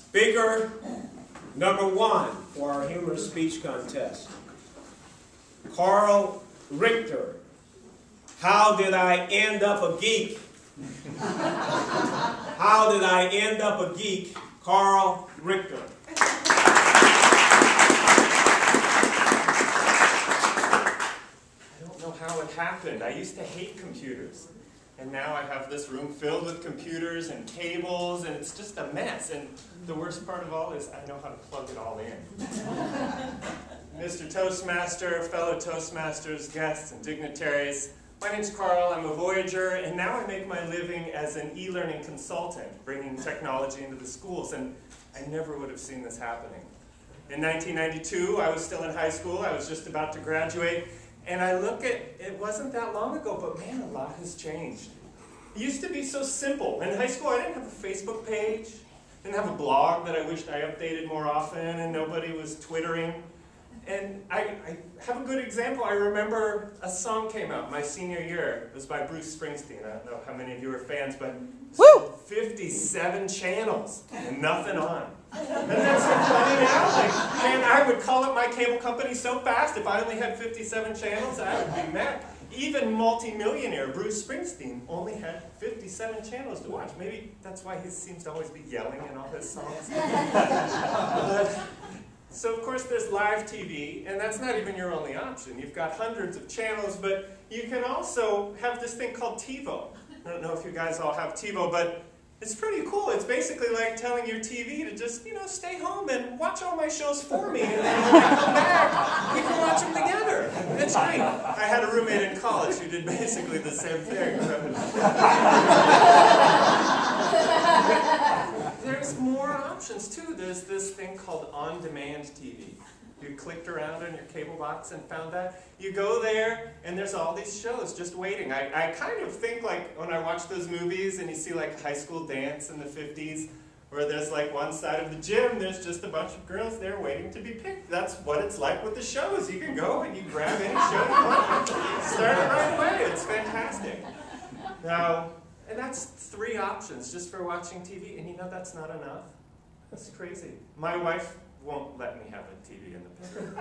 Speaker number 1 for our humorous speech contest, Carl Richter. How did I end up a geek? How did I end up a geek? Carl Richter. I don't know how it happened. I used to hate computers. And now I have this room filled with computers and cables, and it's just a mess. And the worst part of all is I know how to plug it all in. Mr. Toastmaster, fellow Toastmasters, guests, and dignitaries, my name's Carl. I'm a Voyager, and now I make my living as an e-learning consultant, bringing technology into the schools. And I never would have seen this happening. In 1992, I was still in high school. I was just about to graduate. And I look at, it wasn't that long ago, but man, a lot has changed. It used to be so simple. In high school, I didn't have a Facebook page. I didn't have a blog that I wished I updated more often, and nobody was twittering. And I have a good example. I remember a song came out my senior year. It was by Bruce Springsteen. I don't know how many of you are fans, but 57 channels and nothing on. And that's so funny now. Like, man, I would call up my cable company so fast. If I only had 57 channels, I would be mad. Even multi-millionaire Bruce Springsteen only had 57 channels to watch. Maybe that's why he seems to always be yelling in all his songs. So of course there's live TV, and that's not even your only option. You've got hundreds of channels, but you can also have this thing called TiVo. I don't know if you guys all have TiVo, but it's pretty cool. It's basically like telling your TV to just, stay home and watch all my shows for me, and then when I come back, we can watch them together. It's great. I had a roommate in college who did basically the same thing. There's more options too. There's this thing called on-demand TV. You clicked around on your cable box and found that. You go there, and there's all these shows just waiting. I kind of think like when I watch those movies and you see like High School Dance in the 50s, where there's like one side of the gym, there's just a bunch of girls there waiting to be picked. That's what it's like with the shows. You can go and you grab any show you want. Start it right away. It's fantastic. Now, and that's 3 options just for watching TV, and that's not enough. That's crazy. My wife won't let me have a TV in the bedroom.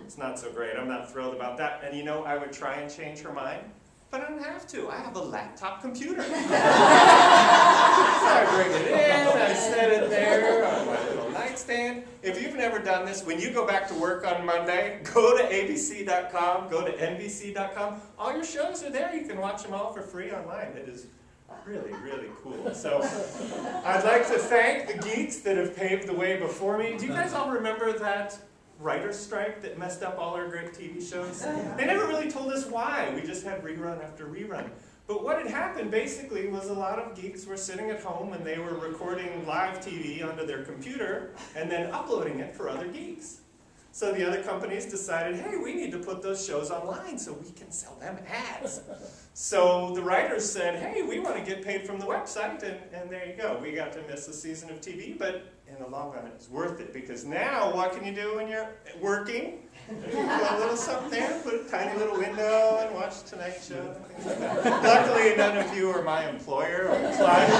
It's not so great. I'm not thrilled about that. And I would try and change her mind, but I don't have to. I have a laptop computer. So I bring it in, I set it there on my little nightstand. If you've never done this, when you go back to work on Monday, go to abc.com, go to nbc.com. All your shows are there. You can watch them all for free online. It is really, really cool. So I'd like to thank the geeks that have paved the way before me. Do you guys all remember that writer's strike that messed up all our great TV shows? They never really told us why. We just had rerun after rerun. But what had happened basically was a lot of geeks were sitting at home and they were recording live TV onto their computer and then uploading it for other geeks. So the other companies decided, hey, we need to put those shows online so we can sell them ads. So the writers said, hey, we want to get paid from the website, and there you go. We got to miss a season of TV, but in the long run, it's worth it, because now what can you do when you're working? You put a little something there, put a tiny little window, and watch Tonight Show, and things like that. Luckily, none of you are my employer or clients.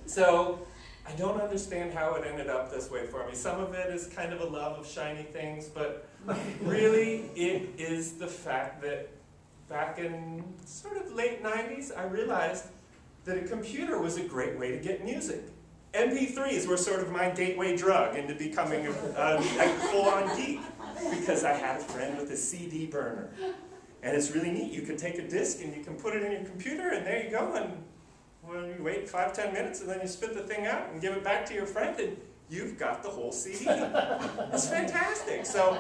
So I don't understand how it ended up this way for me. Some of it is kind of a love of shiny things, but really it is the fact that back in sort of late 90s, I realized that a computer was a great way to get music. MP3s were sort of my gateway drug into becoming a full-on geek, because I had a friend with a CD burner. And it's really neat. You can take a disc and you can put it in your computer, and there you go. And well, you wait 5-10 minutes, and then you spit the thing out and give it back to your friend, and you've got the whole CD. It's fantastic. So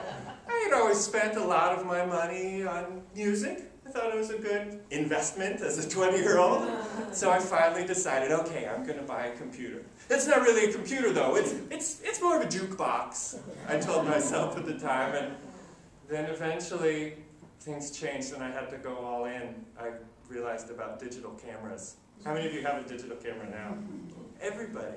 I had always spent a lot of my money on music. I thought it was a good investment as a 20-year-old. So I finally decided, okay, I'm going to buy a computer. It's not really a computer, though. It's more of a jukebox, I told myself at the time. And then eventually things changed, and I had to go all in. I realized about digital cameras. How many of you have a digital camera now? Everybody.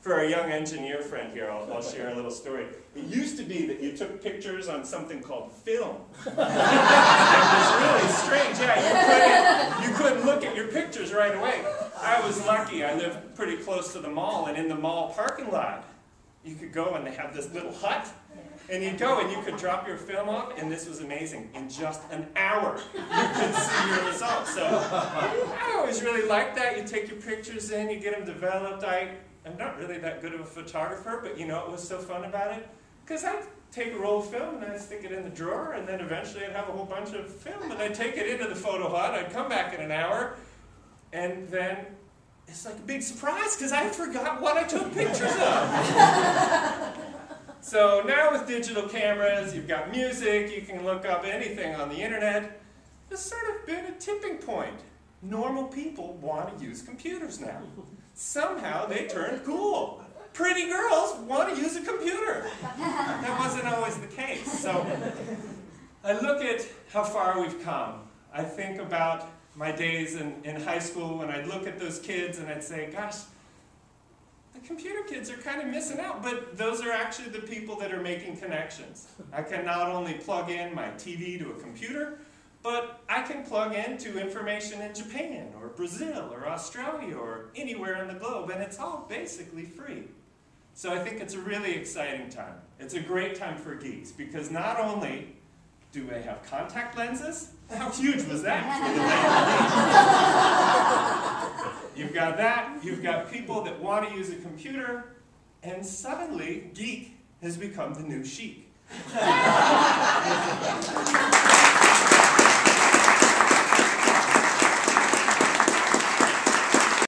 For our young engineer friend here, I'll share a little story. It used to be that you took pictures on something called film. It was really strange. Yeah, you couldn't look at your pictures right away. I was lucky. I lived pretty close to the mall, and in the mall parking lot, you could go and they have this little hut, and you'd go and you could drop your film off, and this was amazing. In just an hour, you could see your results. So I always really liked that. You take your pictures in, you get them developed. I'm not really that good of a photographer, but you know what was so fun about it? Because I'd take a roll of film and I'd stick it in the drawer, and then eventually I'd have a whole bunch of film, and I'd take it into the photo hut. I'd come back in an hour, and then it's like a big surprise because I forgot what I took pictures of. So now with digital cameras, you've got music, you can look up anything on the internet. There's sort of been a tipping point. Normal people want to use computers now. Somehow they turned cool. Pretty girls want to use a computer. That wasn't always the case. So I look at how far we've come. I think about my days in high school when I'd look at those kids and I'd say, gosh, the computer kids are kind of missing out, but those are actually the people that are making connections. I can not only plug in my TV to a computer, but I can plug into information in Japan or Brazil or Australia or anywhere in the globe, and it's all basically free. So I think it's a really exciting time. It's a great time for geeks because not only do they have contact lenses? How huge was that for the geeks? You've got that, you've got people that want to use a computer, and suddenly geek has become the new chic.